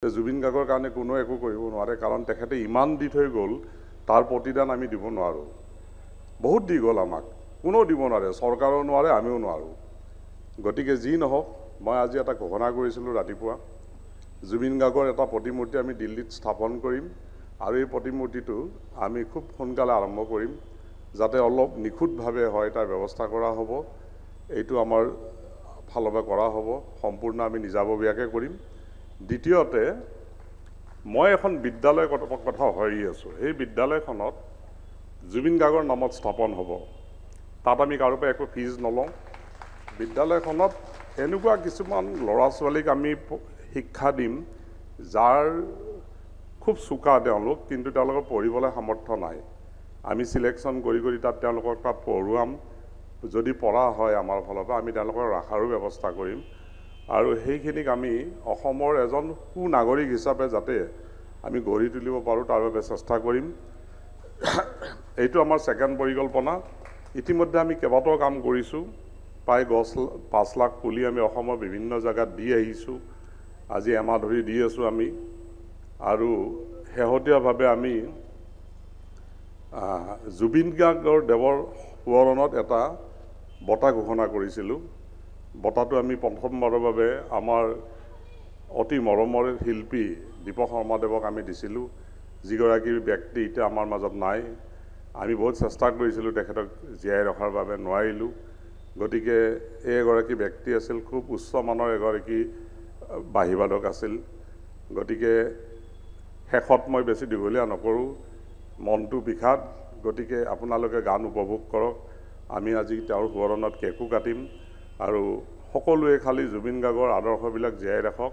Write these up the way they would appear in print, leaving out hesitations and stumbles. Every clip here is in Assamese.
জুবিন গাৰ্গৰ কাৰণে কোনো একো কৰিব নোৱাৰে কাৰণ তেখেতে ইমান দি থৈ গ'ল তাৰ প্ৰতিদান আমি দিব নোৱাৰোঁ। বহুত দি গ'ল আমাক, কোনো দিব নোৱাৰে, চৰকাৰেও নোৱাৰে, আমিও নোৱাৰোঁ। গতিকে যি নহওক, মই আজি এটা ঘোষণা কৰিছিলোঁ ৰাতিপুৱা, জুবিন গাৰ্গৰ এটা প্ৰতিমূৰ্তি আমি দিল্লীত স্থাপন কৰিম আৰু এই প্ৰতিমূৰ্তিটো আমি খুব সোনকালে আৰম্ভ কৰিম, যাতে অলপ নিখুঁতভাৱে হয় তাৰ ব্যৱস্থা কৰা হ'ব। এইটো আমাৰ ফালৰ পৰা কৰা হ'ব, সম্পূৰ্ণ আমি নিজাববীয়াকৈ কৰিম। দ্বিতীয়তে, মই এখন বিদ্যালয়ৰ কথা ভাবি আছোঁ। এই বিদ্যালয়খনত জুবিন গাৰ্গৰ নামত স্থাপন হ'ব। তাত আমি কাৰোঁ পৰা একো ফিজ নলওঁ। বিদ্যালয়খনত এনেকুৱা কিছুমান ল'ৰা ছোৱালীক আমি শিক্ষা দিম, যাৰ খুব চোকা তেওঁলোক, কিন্তু তেওঁলোকৰ পঢ়িবলৈ সামৰ্থ্য নাই। আমি চিলেকশ্যন কৰি তাত তেওঁলোকক তাত পঢ়ুৱাম। যদি পঢ়া হয় আমাৰ ফালৰ পৰা, আমি তেওঁলোকক ৰাখাৰো ব্যৱস্থা কৰিম আৰু সেইখিনিক আমি অসমৰ এজন সুনাগৰিক হিচাপে যাতে আমি গঢ়ি তুলিব পাৰোঁ তাৰ বাবে চেষ্টা কৰিম। এইটো আমাৰ ছেকেণ্ড পৰিকল্পনা। ইতিমধ্যে আমি কেইবাটাও কাম কৰিছোঁ। প্ৰায় 5 লাখ পুলি আমি অসমৰ বিভিন্ন জেগাত দি আহিছোঁ। আজি এমাহ ধৰি দি আছোঁ আমি। আৰু শেহতীয়াভাৱে আমি জুবিন গাৰ্গৰ দেৱৰ সোঁৱৰণত এটা বঁটা ঘোষণা কৰিছিলোঁ। বঁটাটো আমি প্ৰথমবাৰৰ বাবে আমাৰ অতি মৰমৰ শিল্পী দীপক শৰ্মাদেৱক আমি দিছিলোঁ, যিগৰাকী ব্যক্তি এতিয়া আমাৰ মাজত নাই। আমি বহুত চেষ্টা কৰিছিলোঁ তেখেতক জীয়াই ৰখাৰ বাবে, নোৱাৰিলোঁ। গতিকে এই এগৰাকী ব্যক্তি আছিল, খুব উচ্চমানৰ এগৰাকী বাঁহীবাদক আছিল। গতিকে শেষত মই বেছি দীঘলীয়া নকৰোঁ, মনটো বিষাদ। গতিকে আপোনালোকে গান উপভোগ কৰক। আমি আজি তেওঁৰ সোঁৱৰণত কেকো কাটিম আৰু সকলোৱে খালী জুবিন গাৰ্গৰ আদৰ্শবিলাক জীয়াই ৰাখক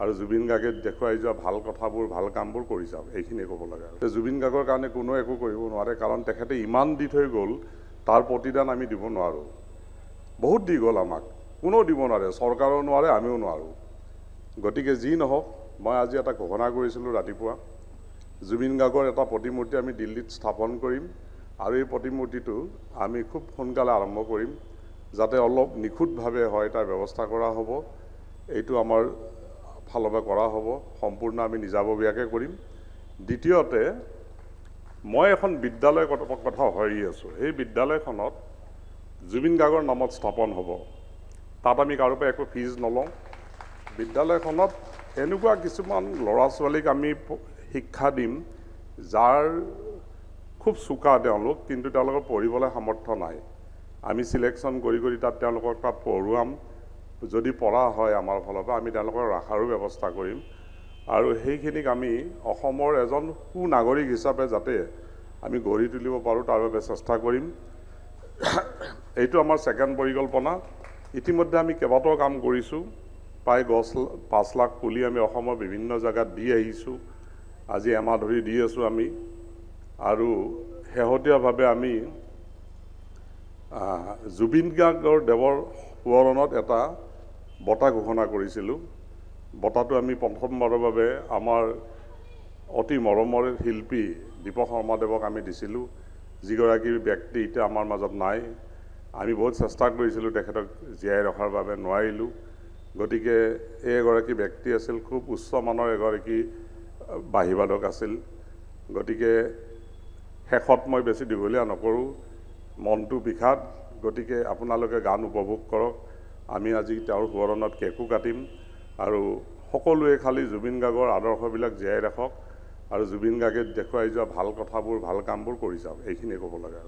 আৰু জুবিন গাৰ্গে দেখুৱাই যোৱা ভাল কথাবোৰ, ভাল কামবোৰ কৰি যাওক। এইখিনিয়ে ক'ব লাগে। আৰু জুবিন গাৰ্গৰ কাৰণে কোনো একো কৰিব নোৱাৰে কাৰণ তেখেতে ইমান দি থৈ গ'ল তাৰ প্ৰতিদান আমি দিব নোৱাৰোঁ। বহুত দি গ'ল আমাক, কোনেও দিব নোৱাৰে, চৰকাৰেও নোৱাৰে, আমিও নোৱাৰোঁ। গতিকে যি নহওক, মই আজি এটা ঘোষণা কৰিছিলোঁ ৰাতিপুৱা, জুবিন গাৰ্গৰ এটা প্ৰতিমূৰ্তি আমি দিল্লীত স্থাপন কৰিম আৰু এই প্ৰতিমূৰ্তিটো আমি খুব সোনকালে আৰম্ভ কৰিম, যাতে অলপ নিখুঁতভাৱে হয় তাৰ ব্যৱস্থা কৰা হ'ব। এইটো আমাৰ ফালৰ পৰা কৰা হ'ব, সম্পূৰ্ণ আমি নিজাববীয়াকৈ কৰিম। দ্বিতীয়তে, মই এখন বিদ্যালয়ৰ কথা ভাবি আছোঁ। এই বিদ্যালয়খনত জুবিন গাৰ্গৰ নামত স্থাপন হ'ব। তাত আমি কাৰোঁ পৰা একো ফিজ নলওঁ। বিদ্যালয়খনত এনেকুৱা কিছুমান ল'ৰা ছোৱালীক আমি শিক্ষা দিম, যাৰ খুব চোকা তেওঁলোক, কিন্তু তেওঁলোকৰ পঢ়িবলৈ সামৰ্থ্য নাই। আমি চিলেকশ্যন কৰি তাত তেওঁলোকক তাত পঢ়ুৱাম। যদি পঢ়া হয় আমাৰ ফালৰ পৰা, আমি তেওঁলোকক ৰাখাৰো ব্যৱস্থা কৰিম আৰু সেইখিনিক আমি অসমৰ এজন সুনাগৰিক হিচাপে যাতে আমি গঢ়ি তুলিব পাৰোঁ তাৰ বাবে চেষ্টা কৰিম। এইটো আমাৰ ছেকেণ্ড পৰিকল্পনা। ইতিমধ্যে আমি কেইবাটাও কাম কৰিছোঁ। প্ৰায় 5 লাখ পুলি আমি অসমৰ বিভিন্ন জেগাত দি আহিছোঁ। আজি এমাহ ধৰি দি আছোঁ আমি। আৰু শেহতীয়াভাৱে আমি জুবিন গাৰ্গৰ দেৱৰ সোঁৱৰণত এটা বঁটা ঘোষণা কৰিছিলোঁ। বঁটাটো আমি প্ৰথমবাৰৰ বাবে আমাৰ অতি মৰমৰ শিল্পী দীপক শৰ্মাদেৱক আমি দিছিলোঁ, যিগৰাকী ব্যক্তি এতিয়া আমাৰ মাজত নাই। আমি বহুত চেষ্টা কৰিছিলোঁ তেখেতক জীয়াই ৰখাৰ বাবে, নোৱাৰিলোঁ। গতিকে এই এগৰাকী ব্যক্তি আছিল, খুব উচ্চমানৰ এগৰাকী বাঁহীবাদক আছিল। গতিকে শেষত মই বেছি দীঘলীয়া নকৰোঁ, মনটো বিষাদ। গতিকে আপোনালোকে গান উপভোগ কৰক। আমি আজি তেওঁৰ সোঁৱৰণত কেকো কাটিম আৰু সকলোৱে খালী জুবিন গাৰ্গৰ আদৰ্শবিলাক জীয়াই ৰাখক আৰু জুবিন গাৰ্গে দেখুৱাই যোৱা ভাল কথাবোৰ, ভাল কামবোৰ কৰি যাওক। এইখিনিয়ে ক'ব লাগে। আৰু